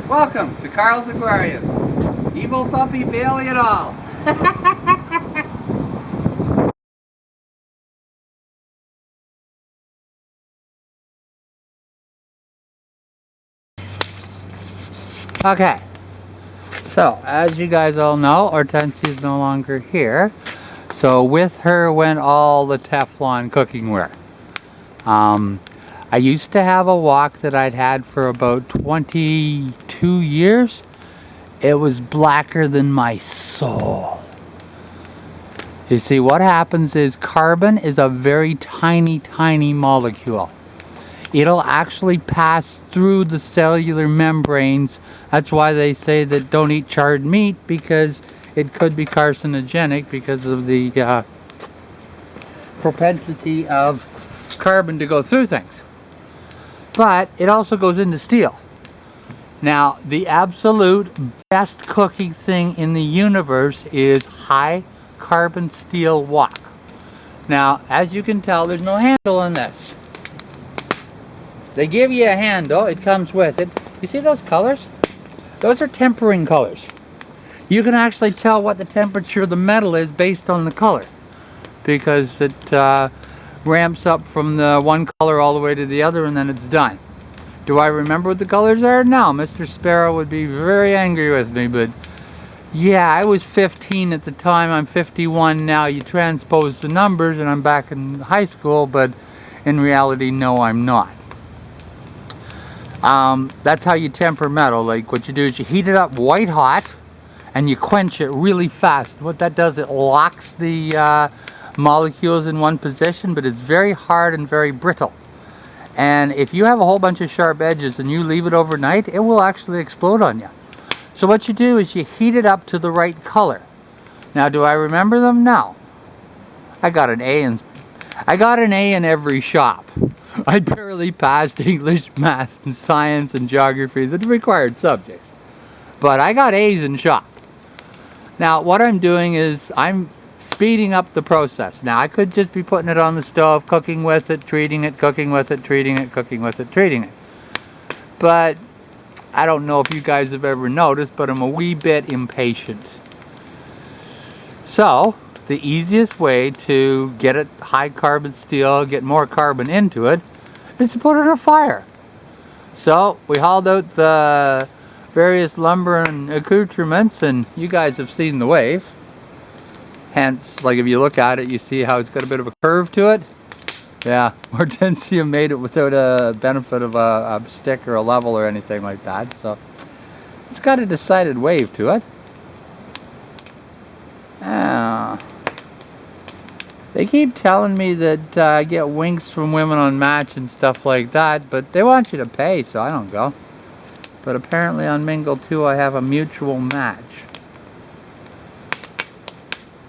Welcome to Carl's Aquarium. Evil puppy Bailey and all. Okay, so as you guys all know, Hortensia is no longer here. So with her went all the Teflon cooking ware. I used to have a wok that I'd had for about 22 years. It was blacker than my soul. You see, what happens is carbon is a very tiny, tiny molecule. It'll actually pass through the cellular membranes. That's why they say that don't eat charred meat, because it could be carcinogenic because of the propensity of carbon to go through things. But it also goes into steel. Now, the absolute best cooking thing in the universe is high carbon steel wok. Now, as you can tell, there's no handle on this. They give you a handle, it comes with it. You see those colors? Those are tempering colors. You can actually tell what the temperature of the metal is based on the color, because it ramps up from the one color all the way to the other, and then it's done. Do I remember what the colors are? No, Mr. Sparrow would be very angry with me, but yeah, I was 15 at the time, I'm 51 now. You transpose the numbers and I'm back in high school, but in reality, no, I'm not. That's how you temper metal. Like, what you do is you heat it up white hot and you quench it really fast. What that does, it locks the molecules in one position, but it's very hard and very brittle. And if you have a whole bunch of sharp edges and you leave it overnight, it will actually explode on you. So what you do is you heat it up to the right color. Now, do I remember them? No. I got an A in every shop. I barely passed English, math, and science, and geography, the required subjects. But I got A's in shop. Now, what I'm doing is I'm speeding up the process. Now, I could just be putting it on the stove, cooking with it, treating it, cooking with it, treating it, cooking with it, treating it. But I don't know if you guys have ever noticed, but I'm a wee bit impatient. So, the easiest way to get it high carbon steel, get more carbon into it, is to put it on a fire. So, we hauled out the various lumber and accoutrements, and you guys have seen the wave. Hence, like, if you look at it, you see how it's got a bit of a curve to it. Yeah, Hortensia made it without a benefit of a stick or a level or anything like that. So it's got a decided wave to it. They keep telling me that I get winks from women on Match and stuff like that, but they want you to pay, so I don't go. But apparently on Mingle 2 I have a mutual match.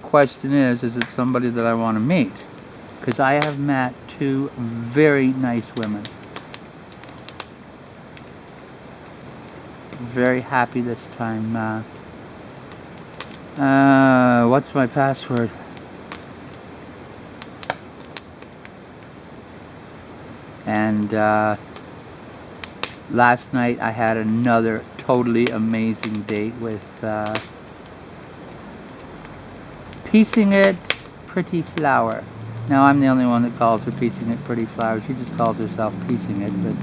Question is it somebody that I want to meet? Because I have met two very nice women. Very happy this time. What's my password? And last night I had another totally amazing date with Piecing It Pretty Flower. Now, I'm the only one that calls her Piecing It Pretty Flower. She just calls herself Piecing It, but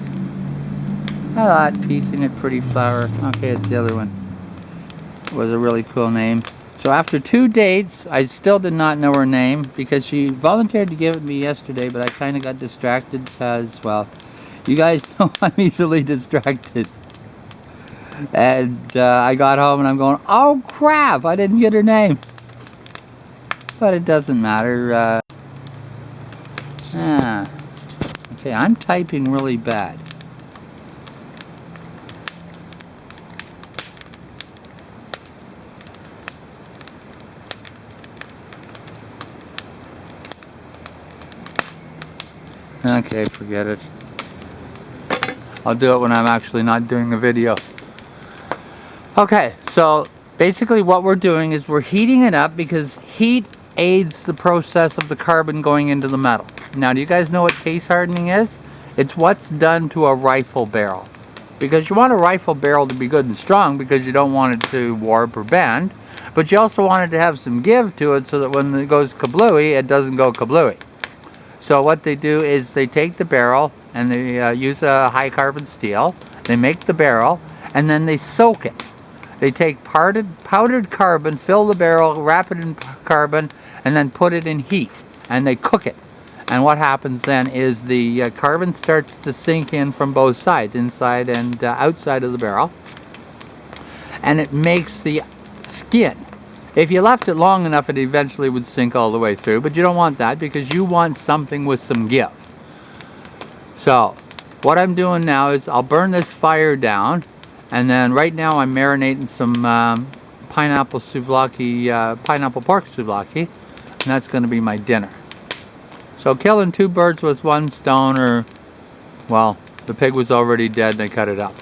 I thought Piecing It Pretty Flower. Okay, it's the other one. It was a really cool name. So after 2 dates, I still did not know her name because she volunteered to give it me yesterday, but I kind of got distracted because, well, you guys know I'm easily distracted. And I got home and I'm going, oh crap, I didn't get her name. But it doesn't matter. Okay, I'm typing really bad. Okay, forget it. I'll do it when I'm actually not doing a video. Okay, so basically what we're doing is we're heating it up because heat aids the process of the carbon going into the metal. Now, do you guys know what case hardening is? It's what's done to a rifle barrel. because you want a rifle barrel to be good and strong because you don't want it to warp or bend, but you also want it to have some give to it so that when it goes kablooey, it doesn't go kablooey. So what they do is they take the barrel and they use a high carbon steel, they make the barrel, and then they soak it. They take powdered carbon, fill the barrel, wrap it in carbon, and then put it in heat, and they cook it. And what happens then is the carbon starts to sink in from both sides, inside and outside of the barrel, and it makes the skin. If you left it long enough, it eventually would sink all the way through, but you don't want that because you want something with some give. So what I'm doing now is I'll burn this fire down, and then right now I'm marinating some pineapple souvlaki, pineapple pork souvlaki, and that's going to be my dinner. So killing 2 birds with 1 stone, or, well, the pig was already dead and I cut it up.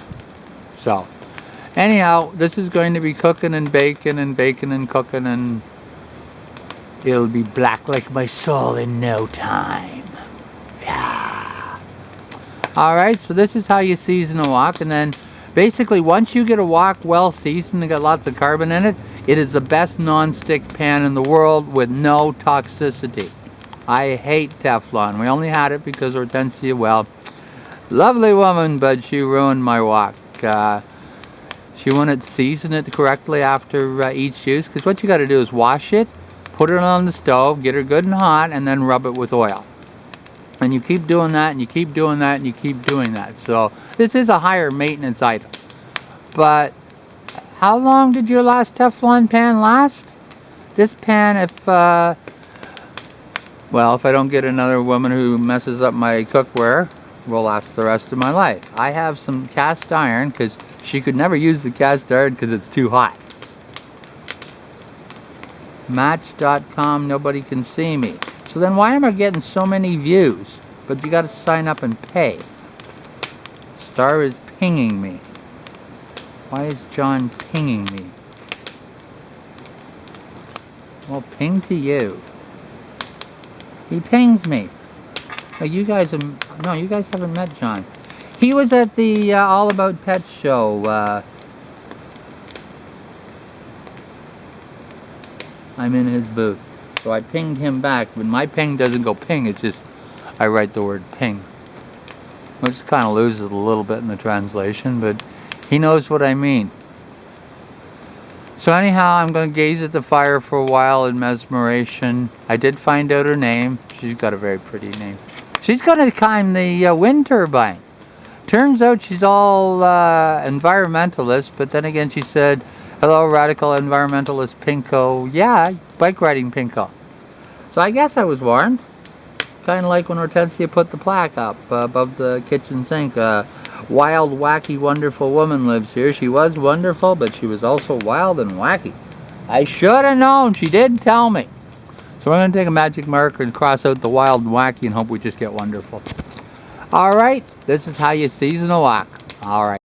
So anyhow, this is going to be cooking and baking and baking and cooking, and it'll be black like my soul in no time. Yeah. Alright, so this is how you season a wok, and then basically once you get a wok well seasoned and got lots of carbon in it, it is the best non-stick pan in the world with no toxicity. I hate Teflon. We only had it because Hortensia, well, lovely woman, but she ruined my wok. She wouldn't season it correctly after each use, because what you got to do is wash it, put it on the stove, get it good and hot, and then rub it with oil. And you keep doing that, and you keep doing that, and you keep doing that. So this is a higher maintenance item. But how long did your last Teflon pan last? This pan, if well, if I don't get another woman who messes up my cookware, will last the rest of my life. I have some cast iron, because she could never use the cast iron because it's too hot. Match.com, nobody can see me. So then why am I getting so many views? But you got to sign up and pay. Star is pinging me. Why is John pinging me? Well, ping to you. He pings me. Oh, you guys have, no, you guys haven't met John. He was at the All About Pets show. I'm in his booth. So I pinged him back, but my ping doesn't go ping, it's just I write the word ping. Which kind of loses a little bit in the translation, but he knows what I mean. So anyhow, I'm going to gaze at the fire for a while in mesmeration. I did find out her name. She's got a very pretty name. She's going to climb the wind turbine. Turns out she's all environmentalist, but then again she said, hello, radical environmentalist Pinko. Yeah, bike riding Pinko. So I guess I was warned. Kind of like when Hortensia put the plaque up above the kitchen sink. Wild, wacky, wonderful woman lives here. She was wonderful, but she was also wild and wacky. I should have known. She did tell me. So we're going to take a magic marker and cross out the wild and wacky and hope we just get wonderful. Alright, this is how you season a wok. Alright.